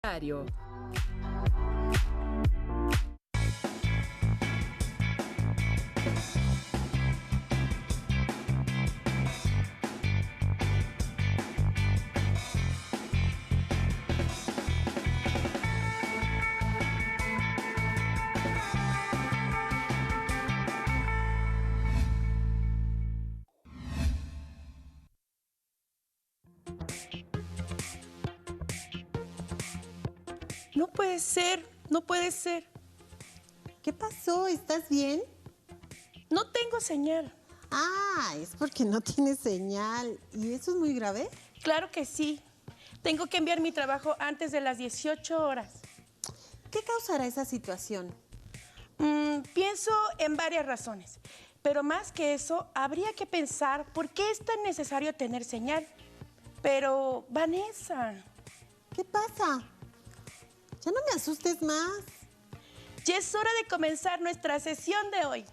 Diario. No puede ser, no puede ser. ¿Qué pasó? ¿Estás bien? No tengo señal. Ah, es porque no tienes señal. ¿Y eso es muy grave? Claro que sí. Tengo que enviar mi trabajo antes de las 18 horas. ¿Qué causará esa situación? Pienso en varias razones, pero más que eso, habría que pensar por qué es tan necesario tener señal. Pero, Vanessa, ¿Qué pasa? Ya no me asustes más. ya es hora de comenzar nuestra sesión de hoy.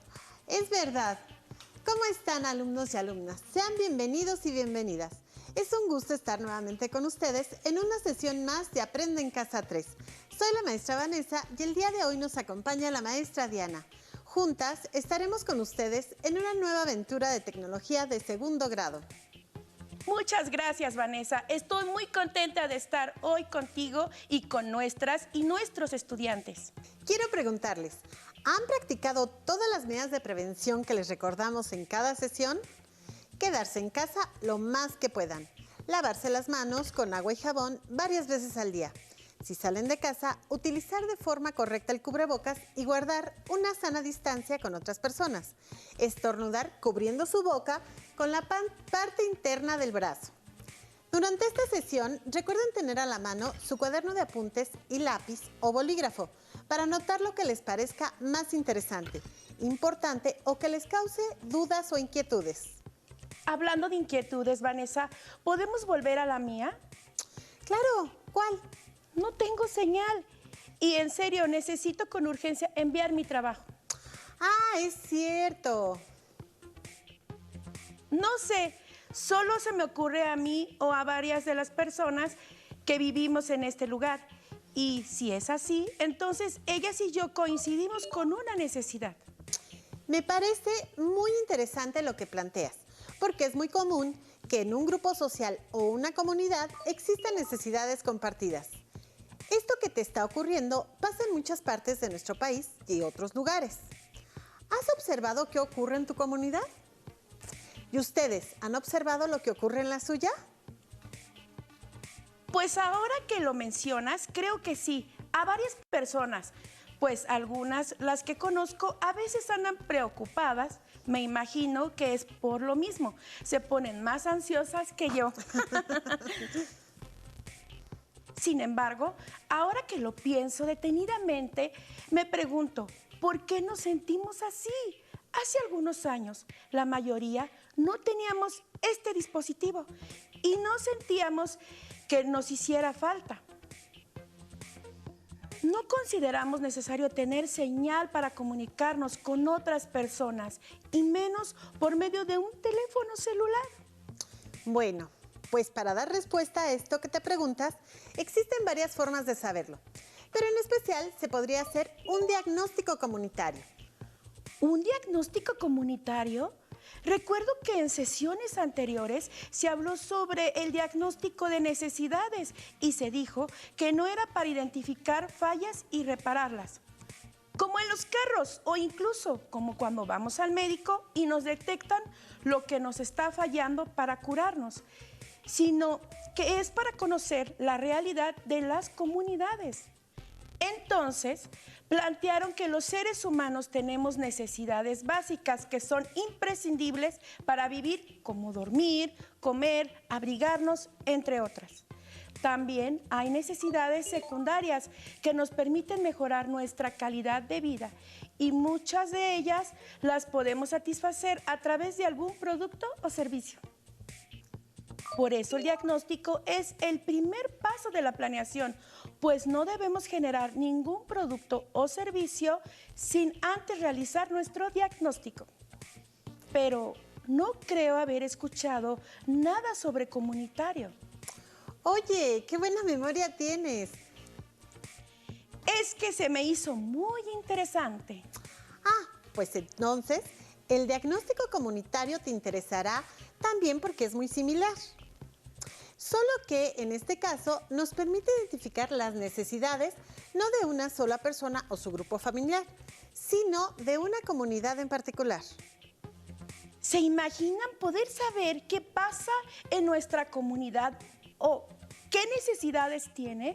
Es verdad. ¿Cómo están, alumnos y alumnas? Sean bienvenidos y bienvenidas. Es un gusto estar nuevamente con ustedes en una sesión más de Aprende en Casa 3. Soy la maestra Vanessa y el día de hoy nos acompaña la maestra Diana. Juntas estaremos con ustedes en una nueva aventura de tecnología de segundo grado. Muchas gracias, Vanessa. Estoy muy contenta de estar hoy contigo y con nuestras y nuestros estudiantes. Quiero preguntarles, ¿han practicado todas las medidas de prevención que les recordamos en cada sesión? Quedarse en casa lo más que puedan. Lavarse las manos con agua y jabón varias veces al día. Si salen de casa, utilizar de forma correcta el cubrebocas y guardar una sana distancia con otras personas. Estornudar cubriendo su boca con la parte interna del brazo. Durante esta sesión, recuerden tener a la mano su cuaderno de apuntes y lápiz o bolígrafo para anotar lo que les parezca más interesante, importante o que les cause dudas o inquietudes. Hablando de inquietudes, Vanessa, ¿podemos volver a la mía? Claro, ¿cuál? No tengo señal. Y en serio, necesito con urgencia enviar mi trabajo. Ah, es cierto. No sé, solo se me ocurre a mí o a varias de las personas que vivimos en este lugar. Y si es así, entonces ellas y yo coincidimos con una necesidad. Me parece muy interesante lo que planteas, porque es muy común que en un grupo social o una comunidad existan necesidades compartidas. Esto que te está ocurriendo pasa en muchas partes de nuestro país y otros lugares. ¿Has observado qué ocurre en tu comunidad? ¿Y ustedes han observado lo que ocurre en la suya? Pues ahora que lo mencionas, creo que sí, a varias personas, pues algunas, las que conozco, a veces andan preocupadas, me imagino que es por lo mismo, se ponen más ansiosas que yo. Sin embargo, ahora que lo pienso detenidamente, me pregunto, ¿por qué nos sentimos así? Hace algunos años, la mayoría no teníamos este dispositivo y no sentíamos que nos hiciera falta. No consideramos necesario tener señal para comunicarnos con otras personas y menos por medio de un teléfono celular. Bueno, pues para dar respuesta a esto que te preguntas, existen varias formas de saberlo, pero en especial se podría hacer un diagnóstico comunitario. ¿Un diagnóstico comunitario? Recuerdo que en sesiones anteriores se habló sobre el diagnóstico de necesidades y se dijo que no era para identificar fallas y repararlas. Como en los carros o incluso como cuando vamos al médico y nos detectan lo que nos está fallando para curarnos, sino que es para conocer la realidad de las comunidades. Entonces, plantearon que los seres humanos tenemos necesidades básicas que son imprescindibles para vivir, como dormir, comer, abrigarnos, entre otras. También hay necesidades secundarias que nos permiten mejorar nuestra calidad de vida y muchas de ellas las podemos satisfacer a través de algún producto o servicio. Por eso el diagnóstico es el primer paso de la planeación, pues no debemos generar ningún producto o servicio sin antes realizar nuestro diagnóstico. Pero no creo haber escuchado nada sobre comunitario. Oye, qué buena memoria tienes. es que se me hizo muy interesante. Pues entonces, el diagnóstico comunitario te interesará también porque es muy similar. Solo que en este caso nos permite identificar las necesidades no de una sola persona o su grupo familiar, sino de una comunidad en particular. ¿Se imaginan poder saber qué pasa en nuestra comunidad o qué necesidades tiene?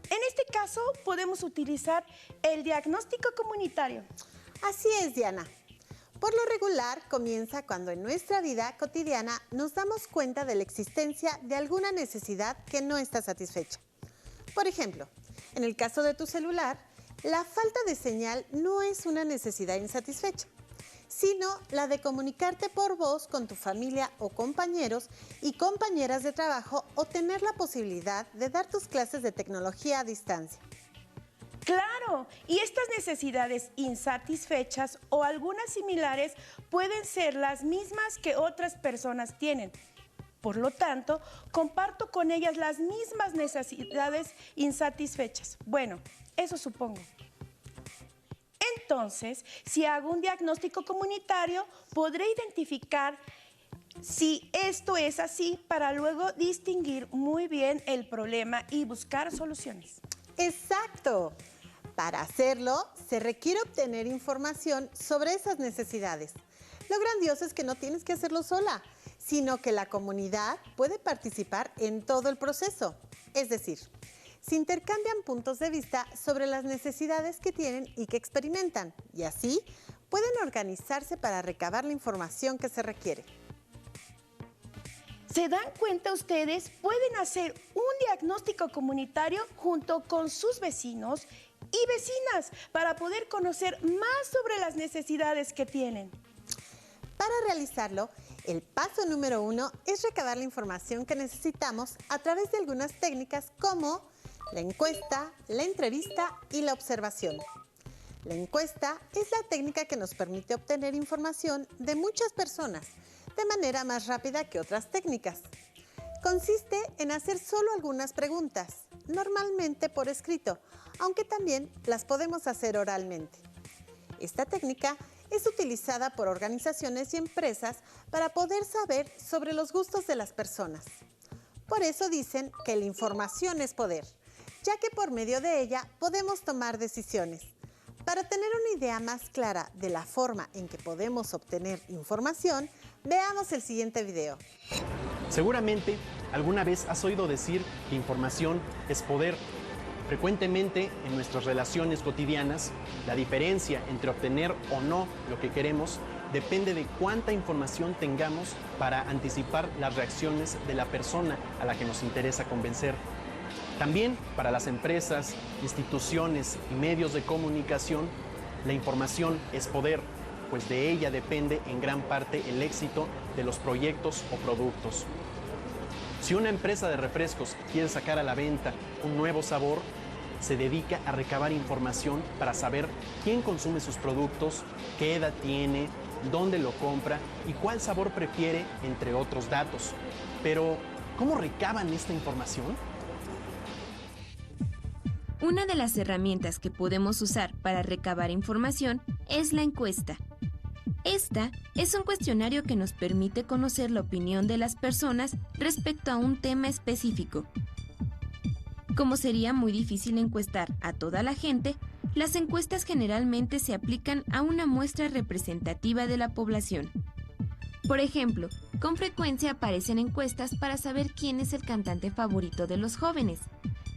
En este caso, podemos utilizar el diagnóstico comunitario. Así es, Diana. Por lo regular, comienza cuando en nuestra vida cotidiana nos damos cuenta de la existencia de alguna necesidad que no está satisfecha. Por ejemplo, en el caso de tu celular, la falta de señal no es una necesidad insatisfecha, sino la de comunicarte por voz con tu familia o compañeros y compañeras de trabajo o tener la posibilidad de dar tus clases de tecnología a distancia. Claro, y estas necesidades insatisfechas o algunas similares pueden ser las mismas que otras personas tienen. Por lo tanto, comparto con ellas las mismas necesidades insatisfechas. Bueno, eso supongo. Entonces, si hago un diagnóstico comunitario, podré identificar si esto es así para luego distinguir muy bien el problema y buscar soluciones. ¡Exacto! Para hacerlo, se requiere obtener información sobre esas necesidades. Lo grandioso es que no tienes que hacerlo sola, sino que la comunidad puede participar en todo el proceso. Es decir, se intercambian puntos de vista sobre las necesidades que tienen y que experimentan, y así pueden organizarse para recabar la información que se requiere. ¿Se dan cuenta ustedes? Pueden hacer un diagnóstico comunitario junto con sus vecinos y vecinas para poder conocer más sobre las necesidades que tienen. Para realizarlo, el paso número 1 es recabar la información que necesitamos a través de algunas técnicas como la encuesta, la entrevista y la observación. La encuesta es la técnica que nos permite obtener información de muchas personas de manera más rápida que otras técnicas. Consiste en hacer solo algunas preguntas, normalmente por escrito, aunque también las podemos hacer oralmente. Esta técnica es utilizada por organizaciones y empresas para poder saber sobre los gustos de las personas. Por eso dicen que la información es poder, ya que por medio de ella podemos tomar decisiones. Para tener una idea más clara de la forma en que podemos obtener información, veamos el siguiente video. Seguramente alguna vez has oído decir que información es poder. Frecuentemente en nuestras relaciones cotidianas, la diferencia entre obtener o no lo que queremos depende de cuánta información tengamos para anticipar las reacciones de la persona a la que nos interesa convencer. También para las empresas, instituciones y medios de comunicación, la información es poder, pues de ella depende en gran parte el éxito de los proyectos o productos. Si una empresa de refrescos quiere sacar a la venta un nuevo sabor, se dedica a recabar información para saber quién consume sus productos, qué edad tiene, dónde lo compra y cuál sabor prefiere, entre otros datos. Pero, ¿cómo recaban esta información? Una de las herramientas que podemos usar para recabar información es la encuesta. Esta es un cuestionario que nos permite conocer la opinión de las personas respecto a un tema específico. Como sería muy difícil encuestar a toda la gente, las encuestas generalmente se aplican a una muestra representativa de la población. Por ejemplo, con frecuencia aparecen encuestas para saber quién es el cantante favorito de los jóvenes.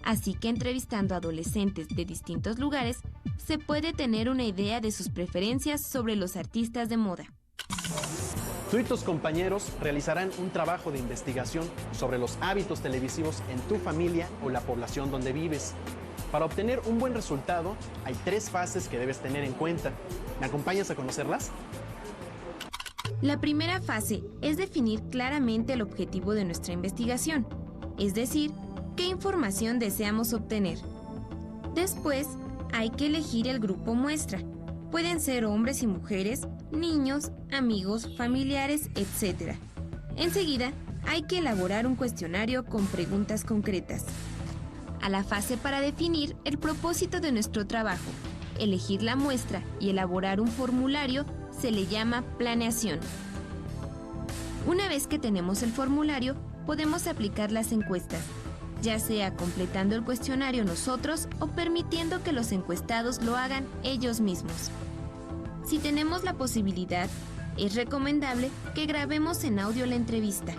Así que entrevistando a adolescentes de distintos lugares, se puede tener una idea de sus preferencias sobre los artistas de moda. Tú y tus compañeros realizarán un trabajo de investigación sobre los hábitos televisivos en tu familia o la población donde vives. Para obtener un buen resultado, hay 3 fases que debes tener en cuenta. ¿Me acompañas a conocerlas? La primera fase es definir claramente el objetivo de nuestra investigación, es decir, qué información deseamos obtener. Después, hay que elegir el grupo muestra. Pueden ser hombres y mujeres, niños, amigos, familiares, etc. Enseguida, hay que elaborar un cuestionario con preguntas concretas. a la fase para definir el propósito de nuestro trabajo. Elegir la muestra y elaborar un formulario se le llama planeación. Una vez que tenemos el formulario, podemos aplicar las encuestas, ya sea completando el cuestionario nosotros o permitiendo que los encuestados lo hagan ellos mismos. Si tenemos la posibilidad, es recomendable que grabemos en audio la entrevista.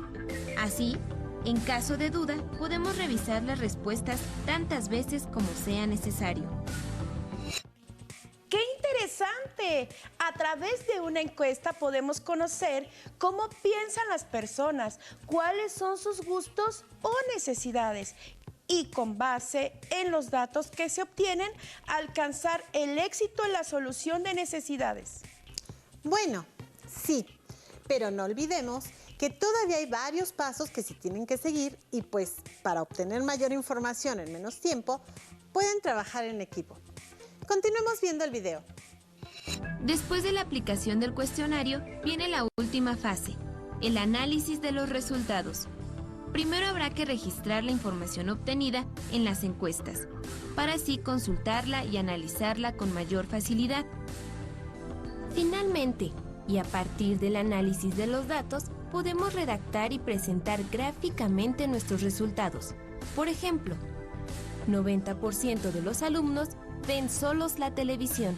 Así, en caso de duda, podemos revisar las respuestas tantas veces como sea necesario. ¡Qué interesante! A través de una encuesta podemos conocer cómo piensan las personas, cuáles son sus gustos o necesidades y con base en los datos que se obtienen, alcanzar el éxito en la solución de necesidades. Bueno, sí, pero no olvidemos que todavía hay varios pasos que se tienen que seguir y pues para obtener mayor información en menos tiempo, pueden trabajar en equipo. Continuemos viendo el video. Después de la aplicación del cuestionario, viene la última fase, el análisis de los resultados. Primero habrá que registrar la información obtenida en las encuestas, para así consultarla y analizarla con mayor facilidad. Finalmente, y a partir del análisis de los datos, podemos redactar y presentar gráficamente nuestros resultados. Por ejemplo, 90% de los alumnos ven solos la televisión.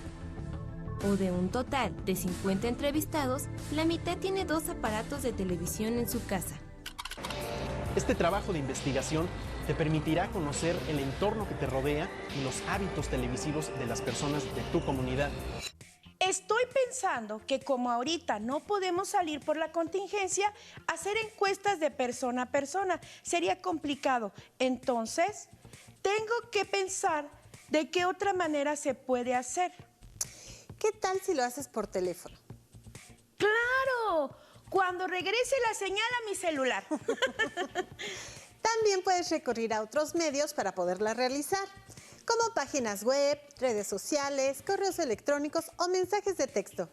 O de un total de 50 entrevistados, la mitad tiene 2 aparatos de televisión en su casa. Este trabajo de investigación te permitirá conocer el entorno que te rodea y los hábitos televisivos de las personas de tu comunidad. Estoy pensando que como ahorita no podemos salir por la contingencia, hacer encuestas de persona a persona sería complicado. Entonces, tengo que pensar de qué otra manera se puede hacer. ¿Qué tal si lo haces por teléfono? ¡Claro! Cuando regrese la señal a mi celular. También puedes recurrir a otros medios para poderla realizar, como páginas web, redes sociales, correos electrónicos o mensajes de texto.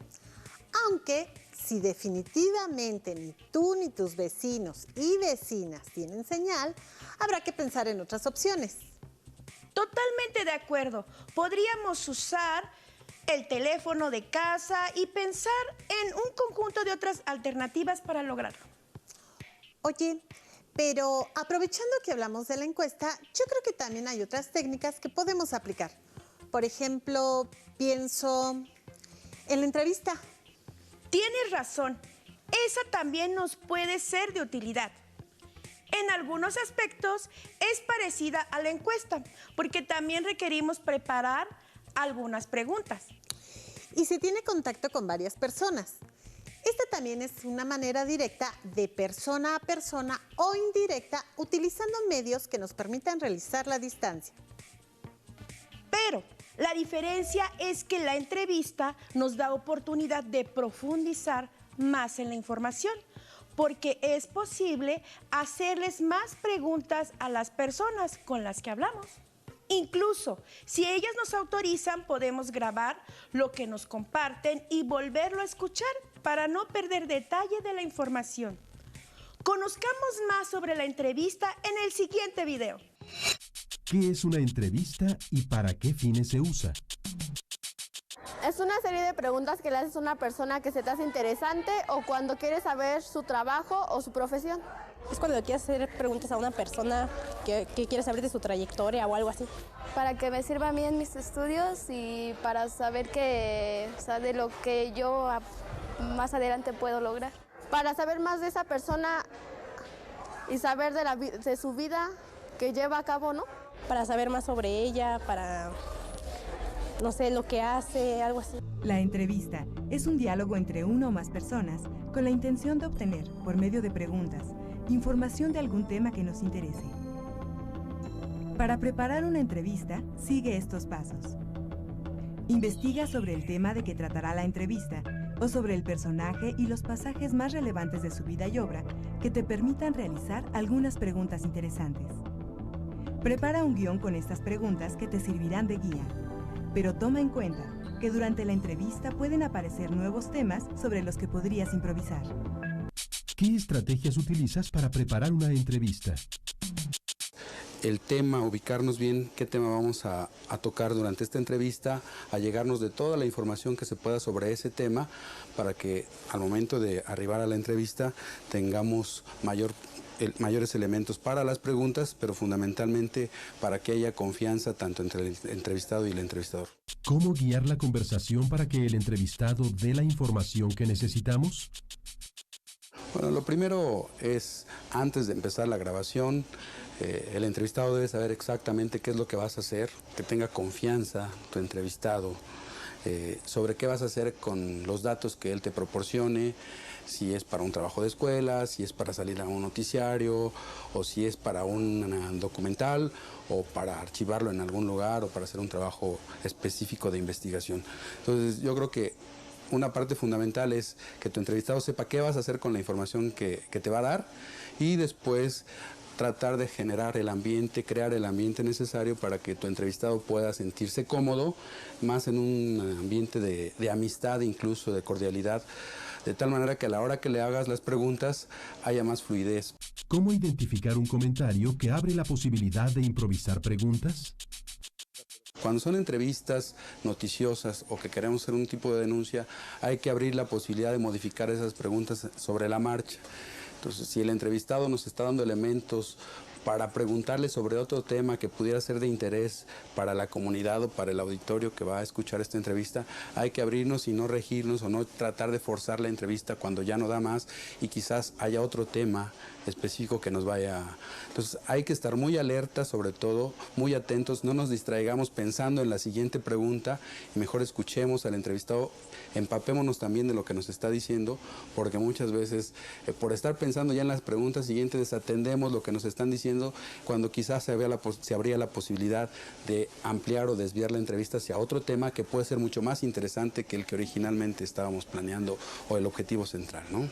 Aunque, si definitivamente ni tú ni tus vecinos y vecinas tienen señal, habrá que pensar en otras opciones. Totalmente de acuerdo. Podríamos usar el teléfono de casa y pensar en un conjunto de otras alternativas para lograrlo. Oye, pero aprovechando que hablamos de la encuesta, yo creo que también hay otras técnicas que podemos aplicar. Por ejemplo, pienso en la entrevista. Tienes razón. Esa también nos puede ser de utilidad. En algunos aspectos es parecida a la encuesta, porque también requerimos preparar algunas preguntas. Y se tiene contacto con varias personas. Esta también es una manera directa de persona a persona o indirecta utilizando medios que nos permitan realizar la distancia. Pero la diferencia es que la entrevista nos da oportunidad de profundizar más en la información, porque es posible hacerles más preguntas a las personas con las que hablamos. Incluso, si ellas nos autorizan, podemos grabar lo que nos comparten y volverlo a escuchar para no perder detalle de la información. Conozcamos más sobre la entrevista en el siguiente video. ¿Qué es una entrevista y para qué fines se usa? Es una serie de preguntas que le haces a una persona que se te hace interesante o cuando quieres saber su trabajo o su profesión. Es cuando quieres hacer preguntas a una persona que quieres saber de su trayectoria o algo así. Para que me sirva a mí en mis estudios y para saber de lo que yo más adelante puedo lograr. Para saber más de esa persona y saber de su vida que lleva a cabo, ¿no? Para saber más sobre ella, para, no sé, lo que hace, algo así. La entrevista es un diálogo entre una o más personas con la intención de obtener, por medio de preguntas, información de algún tema que nos interese. Para preparar una entrevista, sigue estos pasos. Investiga sobre el tema de que tratará la entrevista o sobre el personaje y los pasajes más relevantes de su vida y obra que te permitan realizar algunas preguntas interesantes. Prepara un guión con estas preguntas que te servirán de guía, pero toma en cuenta que durante la entrevista pueden aparecer nuevos temas sobre los que podrías improvisar. ¿Qué estrategias utilizas para preparar una entrevista? el tema, ubicarnos bien qué tema vamos a tocar durante esta entrevista, a llegarnos de toda la información que se pueda sobre ese tema, para que al momento de arribar a la entrevista tengamos mayores elementos para las preguntas, pero fundamentalmente para que haya confianza tanto entre el entrevistado y el entrevistador. ¿Cómo guiar la conversación para que el entrevistado dé la información que necesitamos? Bueno, lo primero es, antes de empezar la grabación, el entrevistado debe saber exactamente qué es lo que vas a hacer, que tenga confianza tu entrevistado sobre qué vas a hacer con los datos que él te proporcione, si es para un trabajo de escuela, si es para salir a un noticiario, o si es para un documental, o para archivarlo en algún lugar, o para hacer un trabajo específico de investigación. Entonces, yo creo que una parte fundamental es que tu entrevistado sepa qué vas a hacer con la información que te va a dar, y después tratar de generar el ambiente, crear el ambiente necesario para que tu entrevistado pueda sentirse cómodo, más en un ambiente de amistad, incluso de cordialidad, de tal manera que a la hora que le hagas las preguntas haya más fluidez. ¿Cómo identificar un comentario que abre la posibilidad de improvisar preguntas? Cuando son entrevistas noticiosas o que queremos hacer un tipo de denuncia, hay que abrir la posibilidad de modificar esas preguntas sobre la marcha. Entonces, si el entrevistado nos está dando elementos para preguntarle sobre otro tema que pudiera ser de interés para la comunidad o para el auditorio que va a escuchar esta entrevista, hay que abrirnos y no regirnos o no tratar de forzar la entrevista cuando ya no da más y quizás haya otro tema específico que nos vaya. Entonces hay que estar muy alertas, sobre todo, muy atentos, no nos distraigamos pensando en la siguiente pregunta y mejor escuchemos al entrevistado, empapémonos también de lo que nos está diciendo, porque muchas veces por estar pensando ya en las preguntas siguientes desatendemos lo que nos están diciendo, cuando quizás se abría la posibilidad de ampliar o desviar la entrevista hacia otro tema que puede ser mucho más interesante que el que originalmente estábamos planeando o el objetivo central, ¿no?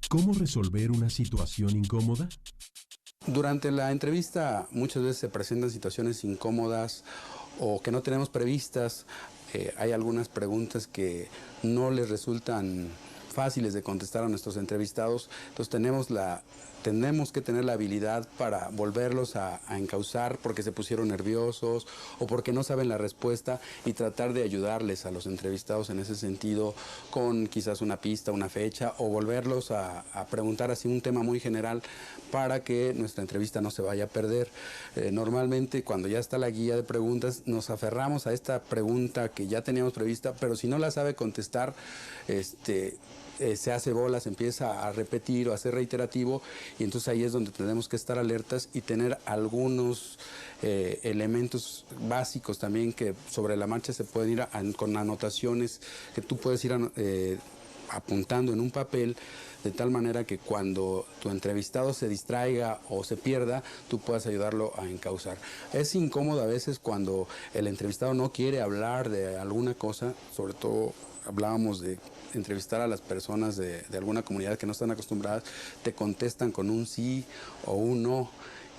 ¿Cómo resolver una situación incómoda? Durante la entrevista muchas veces se presentan situaciones incómodas o que no tenemos previstas. Hay algunas preguntas que no les resultan fáciles de contestar a nuestros entrevistados, entonces tenemos que tener la habilidad para volverlos a encauzar porque se pusieron nerviosos o porque no saben la respuesta y tratar de ayudarles a los entrevistados en ese sentido con quizás una pista, una fecha o volverlos a preguntar así un tema muy general para que nuestra entrevista no se vaya a perder. Normalmente cuando ya está la guía de preguntas nos aferramos a esta pregunta que ya teníamos prevista, pero si no la sabe contestar, se hace bola, se empieza a repetir o a ser reiterativo y entonces ahí es donde tenemos que estar alertas y tener algunos elementos básicos también que sobre la marcha se pueden ir con anotaciones que tú puedes ir apuntando en un papel de tal manera que cuando tu entrevistado se distraiga o se pierda, tú puedas ayudarlo a encauzar. Es incómodo a veces cuando el entrevistado no quiere hablar de alguna cosa, sobre todo hablábamos de entrevistar a las personas de alguna comunidad que no están acostumbradas, te contestan con un sí o un no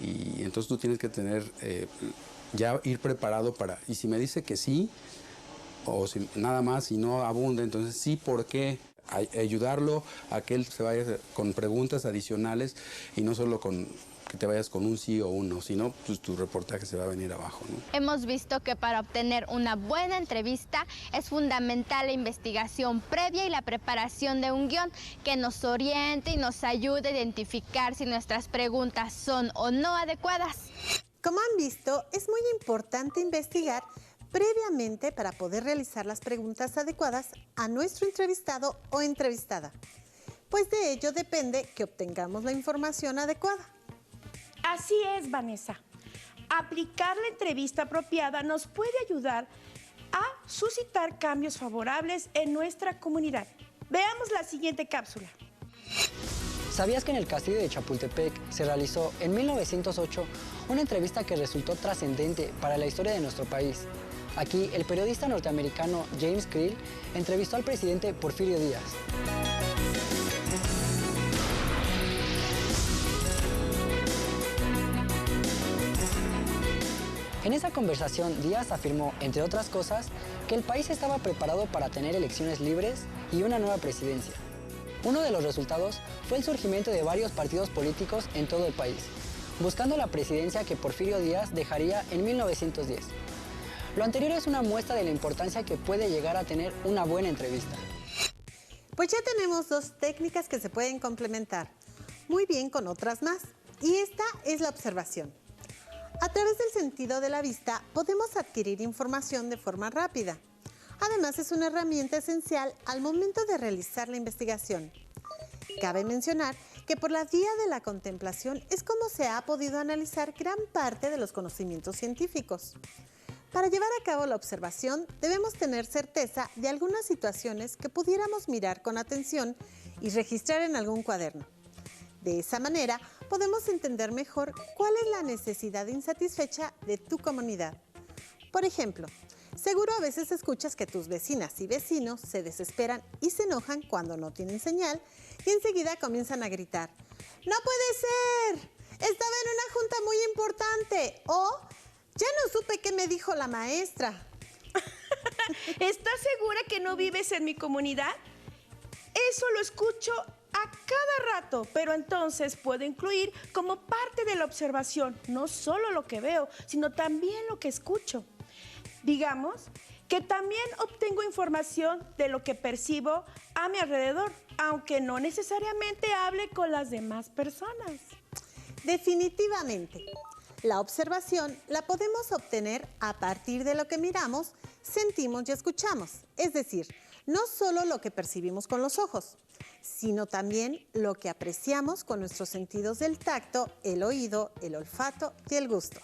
y entonces tú tienes que tener, ya ir preparado para, y si me dice que sí o si nada más y no abunda, entonces sí, ¿por qué? Ayudarlo a que él se vaya con preguntas adicionales y no solo con que te vayas con un sí o un no, sino pues tu reportaje se va a venir abajo, ¿no? Hemos visto que para obtener una buena entrevista es fundamental la investigación previa y la preparación de un guión que nos oriente y nos ayude a identificar si nuestras preguntas son o no adecuadas. Como han visto, es muy importante investigar previamente para poder realizar las preguntas adecuadas a nuestro entrevistado o entrevistada, pues de ello depende que obtengamos la información adecuada. Así es, Vanessa. Aplicar la entrevista apropiada nos puede ayudar a suscitar cambios favorables en nuestra comunidad. Veamos la siguiente cápsula. ¿Sabías que en el castillo de Chapultepec se realizó en 1908 una entrevista que resultó trascendente para la historia de nuestro país? Aquí, el periodista norteamericano James Creel entrevistó al presidente Porfirio Díaz. En esa conversación, Díaz afirmó, entre otras cosas, que el país estaba preparado para tener elecciones libres y una nueva presidencia. Uno de los resultados fue el surgimiento de varios partidos políticos en todo el país, buscando la presidencia que Porfirio Díaz dejaría en 1910. Lo anterior es una muestra de la importancia que puede llegar a tener una buena entrevista. Pues ya tenemos dos técnicas que se pueden complementar muy bien con otras más, y esta es la observación. A través del sentido de la vista podemos adquirir información de forma rápida. Además, es una herramienta esencial al momento de realizar la investigación. Cabe mencionar que por la vía de la contemplación es como se ha podido analizar gran parte de los conocimientos científicos. Para llevar a cabo la observación, debemos tener certeza de algunas situaciones que pudiéramos mirar con atención y registrar en algún cuaderno. De esa manera, podemos entender mejor cuál es la necesidad insatisfecha de tu comunidad. Por ejemplo, seguro a veces escuchas que tus vecinas y vecinos se desesperan y se enojan cuando no tienen señal y enseguida comienzan a gritar: ¡No puede ser! ¡Estaba en una junta muy importante! O ¡ya no supe qué me dijo la maestra! ¿Estás segura que no vives en mi comunidad? Eso lo escucho a cada rato, pero entonces puedo incluir como parte de la observación no solo lo que veo, sino también lo que escucho. Digamos que también obtengo información de lo que percibo a mi alrededor, aunque no necesariamente hable con las demás personas. Definitivamente, la observación la podemos obtener a partir de lo que miramos, sentimos y escuchamos, es decir, no solo lo que percibimos con los ojos, sino también lo que apreciamos con nuestros sentidos del tacto, el oído, el olfato y el gusto.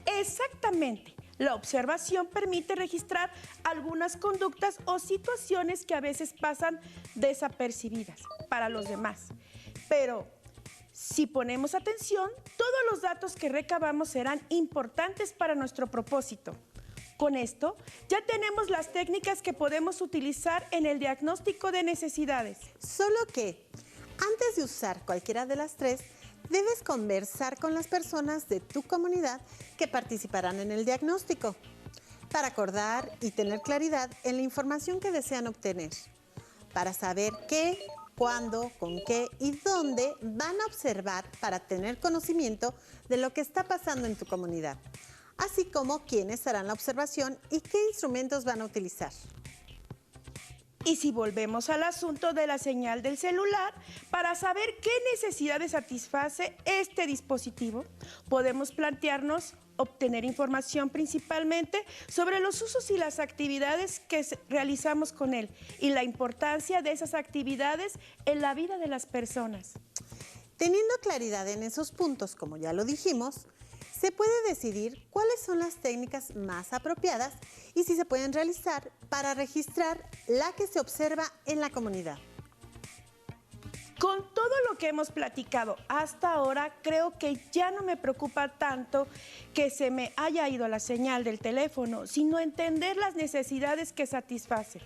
Exactamente. La observación permite registrar algunas conductas o situaciones que a veces pasan desapercibidas para los demás. Pero si ponemos atención, todos los datos que recabamos serán importantes para nuestro propósito. Con esto, ya tenemos las técnicas que podemos utilizar en el diagnóstico de necesidades. Solo que, antes de usar cualquiera de las tres, debes conversar con las personas de tu comunidad que participarán en el diagnóstico para acordar y tener claridad en la información que desean obtener, para saber qué, cuándo, con qué y dónde van a observar para tener conocimiento de lo que está pasando en tu comunidad, así como quiénes harán la observación y qué instrumentos van a utilizar. Y si volvemos al asunto de la señal del celular, para saber qué necesidades satisface este dispositivo, podemos plantearnos obtener información principalmente sobre los usos y las actividades que realizamos con él y la importancia de esas actividades en la vida de las personas. Teniendo claridad en esos puntos, como ya lo dijimos, se puede decidir cuáles son las técnicas más apropiadas y si se pueden realizar para registrar la que se observa en la comunidad. Con todo lo que hemos platicado hasta ahora, creo que ya no me preocupa tanto que se me haya ido la señal del teléfono, sino entender las necesidades que satisface.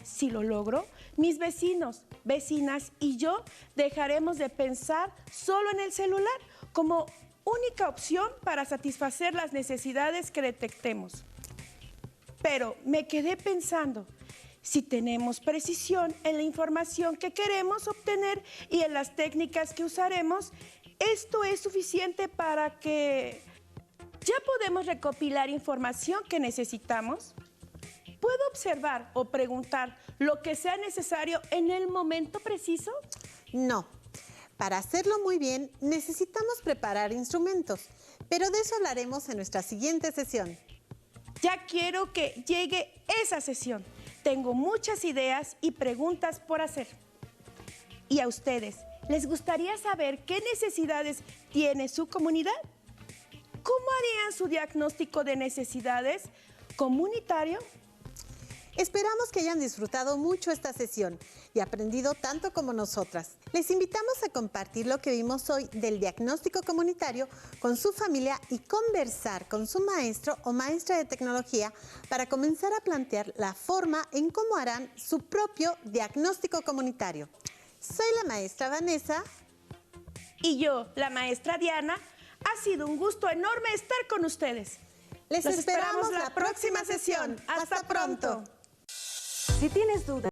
Si lo logro, mis vecinos, vecinas y yo dejaremos de pensar solo en el celular como única opción para satisfacer las necesidades que detectemos. Pero me quedé pensando, si tenemos precisión en la información que queremos obtener y en las técnicas que usaremos, ¿esto es suficiente para que ya podemos recopilar información que necesitamos? ¿Puedo observar o preguntar lo que sea necesario en el momento preciso? No. Para hacerlo muy bien, necesitamos preparar instrumentos, pero de eso hablaremos en nuestra siguiente sesión. Ya quiero que llegue esa sesión. Tengo muchas ideas y preguntas por hacer. ¿Y a ustedes les gustaría saber qué necesidades tiene su comunidad? ¿Cómo harían su diagnóstico de necesidades comunitario? Esperamos que hayan disfrutado mucho esta sesión y aprendido tanto como nosotras. Les invitamos a compartir lo que vimos hoy del diagnóstico comunitario con su familia y conversar con su maestro o maestra de tecnología para comenzar a plantear la forma en cómo harán su propio diagnóstico comunitario. Soy la maestra Vanessa. Y yo, la maestra Diana. Ha sido un gusto enorme estar con ustedes. Les esperamos la próxima sesión. ¡Hasta pronto! Si tienes dudas